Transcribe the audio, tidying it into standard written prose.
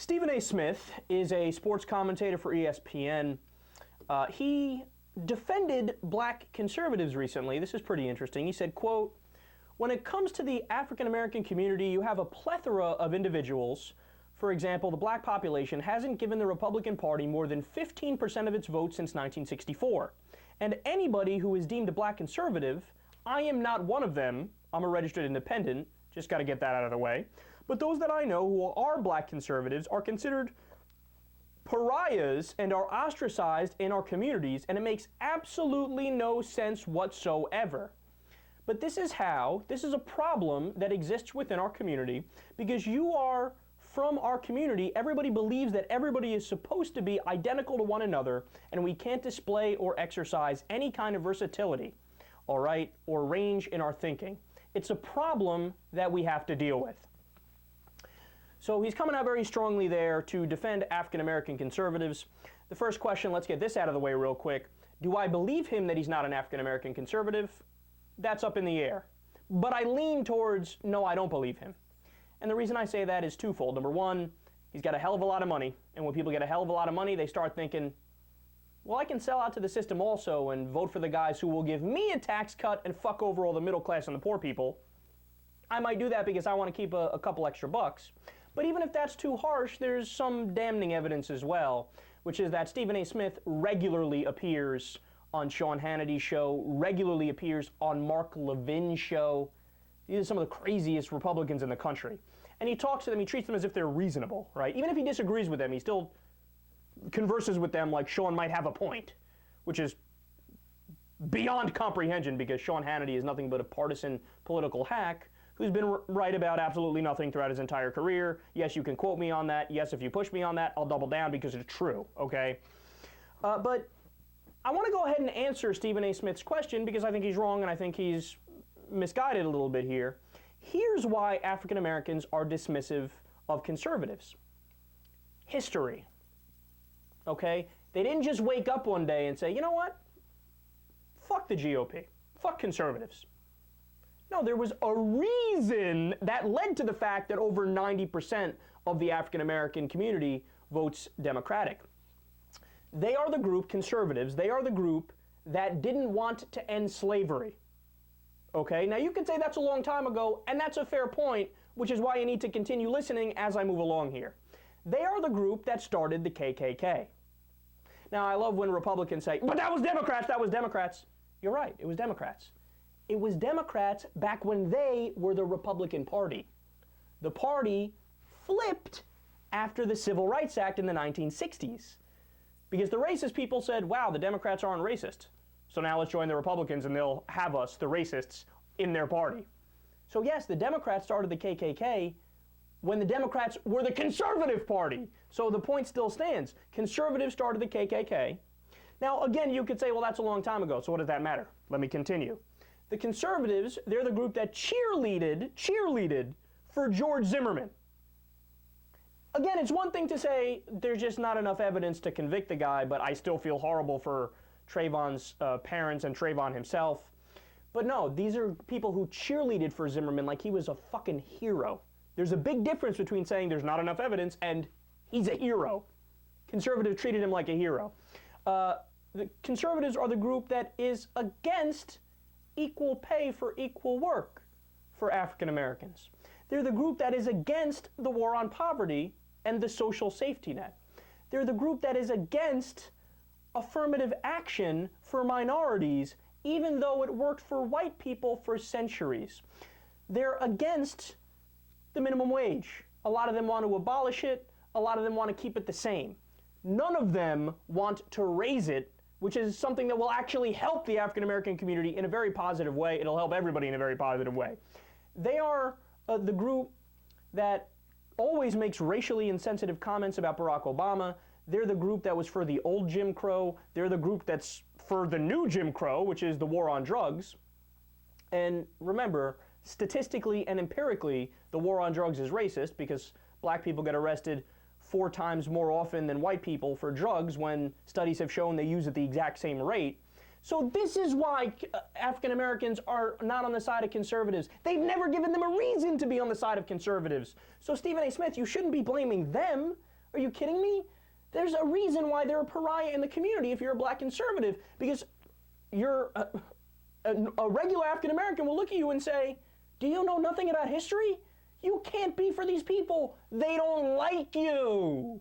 Stephen A. Smith is a sports commentator for ESPN. He defended black conservatives recently. This is pretty interesting. He said, quote, "When it comes to the African American community, you have a plethora of individuals. For example, the black population hasn't given the Republican Party more than 15% of its votes since 1964. And anybody who is deemed a black conservative, I am not one of them. I'm a registered independent. Just got to get that out of the way. But those that I know who are black conservatives are considered pariahs and are ostracized in our communities, and it makes absolutely no sense whatsoever. But this is a problem that exists within our community because you are from our community. Everybody believes that everybody is supposed to be identical to one another, and we can't display or exercise any kind of versatility, all right, or range in our thinking. It's a problem that we have to deal with." So he's coming out very strongly there to defend African American conservatives. The first question, let's get this out of the way real quick. Do I believe him that he's not an African American conservative? That's up in the air. But I lean towards, no, I don't believe him. And the reason I say that is twofold. Number one, he's got a hell of a lot of money. And when people get a hell of a lot of money, they start thinking, well, I can sell out to the system also and vote for the guys who will give me a tax cut and fuck over all the middle class and the poor people. I might do that because I want to keep a couple extra bucks. But even if that's too harsh, there's some damning evidence as well, which is that Stephen A. Smith regularly appears on Sean Hannity's show, regularly appears on Mark Levin's show. These are some of the craziest Republicans in the country. And he talks to them, he treats them as if they're reasonable, right? Even if he disagrees with them, he still converses with them like Sean might have a point, which is beyond comprehension because Sean Hannity is nothing but a partisan political hack who's been right about absolutely nothing throughout his entire career. Yes, you can quote me on that. Yes, if you push me on that, I'll double down because it's true, okay? But I want to go ahead and answer Stephen A. Smith's question because I think he's wrong and I think he's misguided a little bit here. Here's why African Americans are dismissive of conservatives. History, okay? They didn't just wake up one day and say, you know what? Fuck the GOP. Fuck conservatives. No, there was a reason that led to the fact that over 90% of the African American community votes Democratic. They are the group, conservatives, they are the group that didn't want to end slavery. Okay, now you could say that's a long time ago, and that's a fair point, which is why you need to continue listening as I move along here. They are the group that started the KKK. Now, I love when Republicans say, but that was Democrats. You're right, it was Democrats. It was Democrats back when they were the Republican Party. The party flipped after the Civil Rights Act in the 1960s. Because the racist people said, wow, the Democrats aren't racist. So now let's join the Republicans and they'll have us, the racists, in their party. So yes, the Democrats started the KKK when the Democrats were the conservative party. So the point still stands. Conservatives started the KKK. Now again, you could say, well, that's a long time ago, so what does that matter? Let me continue. The conservatives, they're the group that cheerleaded for George Zimmerman. Again, it's one thing to say there's just not enough evidence to convict the guy, but I still feel horrible for Trayvon's parents and Trayvon himself. But no, these are people who cheerleaded for Zimmerman like he was a fucking hero. There's a big difference between saying there's not enough evidence and he's a hero. Conservatives treated him like a hero. The conservatives are the group that is against equal pay for equal work for African Americans. They're the group that is against the war on poverty and the social safety net. They're the group that is against affirmative action for minorities, even though it worked for white people for centuries. They're against the minimum wage. A lot of them want to abolish it. A lot of them want to keep it the same. None of them want to raise it, which is something that will actually help the African American community in a very positive way. It'll help everybody in a very positive way. They are the group that always makes racially insensitive comments about Barack Obama. They're the group that was for the old Jim Crow. They're the group that's for the new Jim Crow, which is the war on drugs. And remember, statistically and empirically, the war on drugs is racist because black people get arrested 4 times more often than white people for drugs when studies have shown they use at the exact same rate. So this is why African Americans are not on the side of conservatives. They've never given them a reason to be on the side of conservatives. So Stephen A. Smith, you shouldn't be blaming them. Are you kidding me? There's a reason why they're a pariah in the community if you're a black conservative, because you're a regular African American will look at you and say, do you know nothing about history? You can't be for these people. They don't like you.